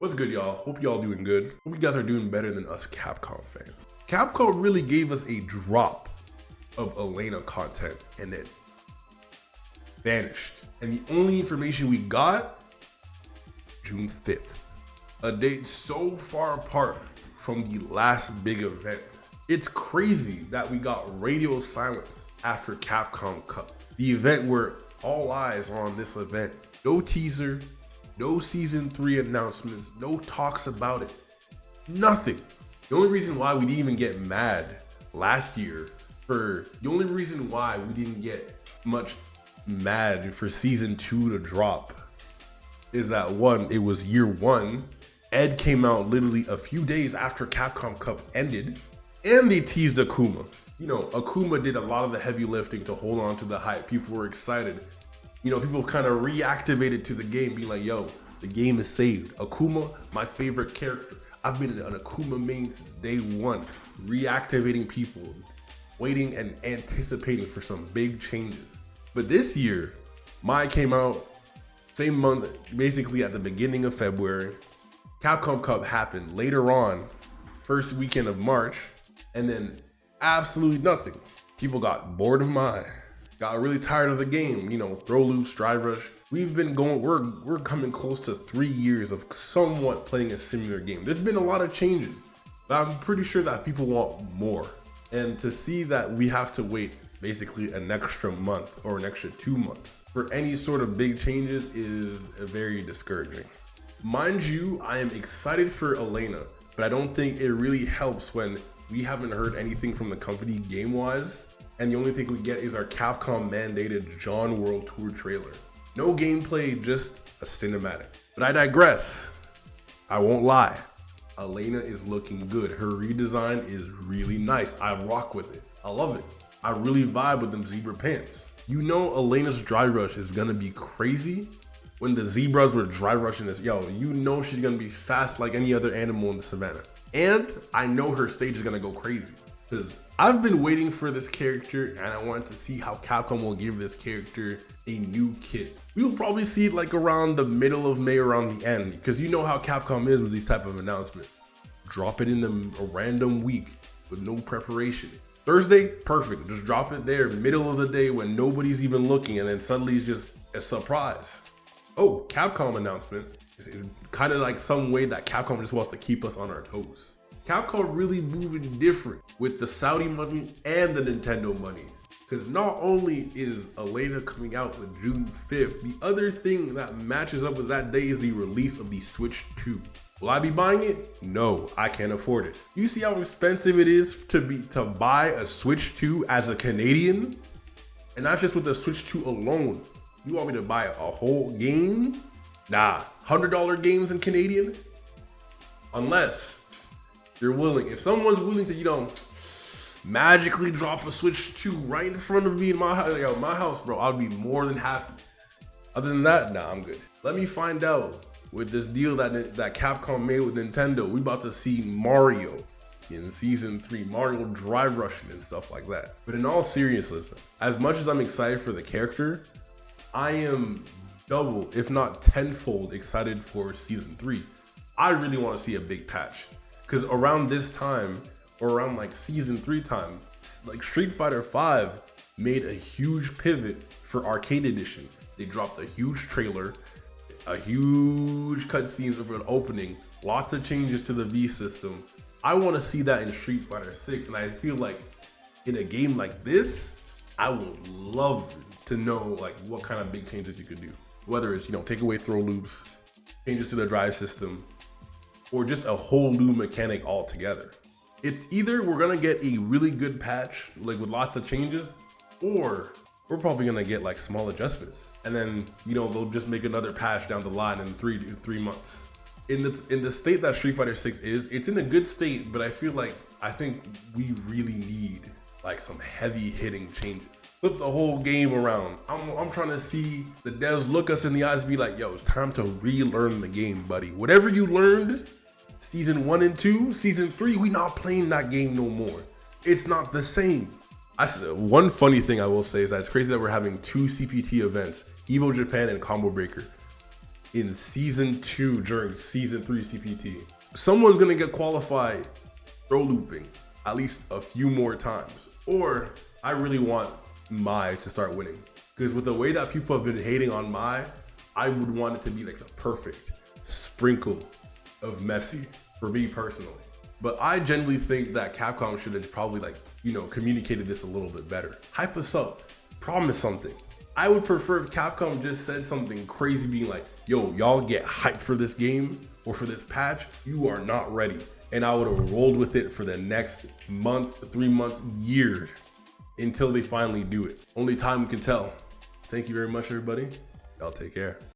What's good, y'all? Hope y'all doing good. Hope you guys are doing better than us Capcom fans. Capcom really gave us a drop of Elena content and it vanished. And the only information we got, June 5th. A date so far apart from the last big event. It's crazy that we got radio silence after Capcom Cup. The event where all eyes are on this event. No teaser, no season 3 announcements, no talks about it, nothing. The only reason why we didn't even get mad last year the only reason why we didn't get much mad for season 2 to drop is that one, it was year 1. Ed came out literally a few days after Capcom Cup ended and they teased Akuma. You know, Akuma did a lot of the heavy lifting to hold on to the hype. People were excited. You know, people kind of reactivated to the game, being like, yo, the game is saved. Akuma, my favorite character. I've been an Akuma main since day 1, reactivating people, waiting and anticipating for some big changes. But this year, Mai came out same month, basically at the beginning of February. Capcom Cup happened later on, first weekend of March, and then absolutely nothing. People got bored of Mai. Got really tired of the game, you know, throw loops, drive rush. We've been going, we're coming close to 3 years of somewhat playing a similar game. There's been a lot of changes, but I'm pretty sure that people want more. And to see that we have to wait basically an extra month or an extra 2 months for any sort of big changes is very discouraging. Mind you, I am excited for Elena, but I don't think it really helps when we haven't heard anything from the company game-wise. And the only thing we get is our Capcom mandated John World Tour trailer. No gameplay, just a cinematic. But I digress. I won't lie. Elena is looking good. Her redesign is really nice. I rock with it. I love it. I really vibe with them zebra pants. You know Elena's dry rush is gonna be crazy when the zebras were dry rushing this. Yo, you know she's gonna be fast like any other animal in the savannah. And I know her stage is gonna go crazy. Because I've been waiting for this character and I wanted to see how Capcom will give this character a new kit. We'll probably see it like around the middle of May, around the end, because you know how Capcom is with these type of announcements. Drop it in a random week with no preparation. Thursday, perfect. Just drop it there, middle of the day when nobody's even looking, and then suddenly it's just a surprise. Oh, Capcom announcement. It's kind of like some way that Capcom just wants to keep us on our toes. Capcom really moving different with the Saudi money and the Nintendo money. Because not only is Elena coming out with June 5th, the other thing that matches up with that day is the release of the Switch 2. Will I be buying it? No, I can't afford it. You see how expensive it is to buy a Switch 2 as a Canadian? And not just with the Switch 2 alone. You want me to buy a whole game? Nah, $100 games in Canadian? Unless you're willing. If someone's willing to, you know, magically drop a Switch 2 right in front of me in my house, yo, my house, bro, I'd be more than happy. Other than that, nah, I'm good. Let me find out with this deal that Capcom made with Nintendo. We about to see Mario in season 3, Mario drive rushing and stuff like that. But in all seriousness, as much as I'm excited for the character, I am double, if not tenfold excited for season 3. I really want to see a big patch. Because around this time, or around like season 3 time, like Street Fighter V made a huge pivot for Arcade Edition. They dropped a huge trailer, a huge cutscenes of an opening, lots of changes to the V system. I want to see that in Street Fighter 6, and I feel like in a game like this, I would love to know like what kind of big changes you could do. Whether it's, you know, take away throw loops, changes to the drive system, or just a whole new mechanic altogether. It's either we're gonna get a really good patch, like with lots of changes, or we're probably gonna get like small adjustments. And then, you know, they'll just make another patch down the line in three months. In the state that Street Fighter 6 is, it's in a good state, but I think we really need like some heavy hitting changes. Flip the whole game around. I'm trying to see the devs look us in the eyes and be like, yo, it's time to relearn the game, buddy. Whatever you learned, season 1 and 2, season 3, we not playing that game no more. It's not the same. One funny thing I will say is that it's crazy that we're having 2 CPT events, Evo Japan and Combo Breaker. in season 2 during season 3 CPT. Someone's gonna get qualified throw looping at least a few more times. Or I really want Mai to start winning. Because with the way that people have been hating on Mai, I would want it to be like the perfect sprinkle of messy for me personally. But I genuinely think that Capcom should have probably like, you know, communicated this a little bit better. Hype us up, promise something. I would prefer if Capcom just said something crazy being like, yo, y'all get hyped for this game or for this patch, you are not ready. And I would have rolled with it for the next month, 3 months, year, until they finally do it. Only time can tell. Thank you very much, everybody. Y'all take care.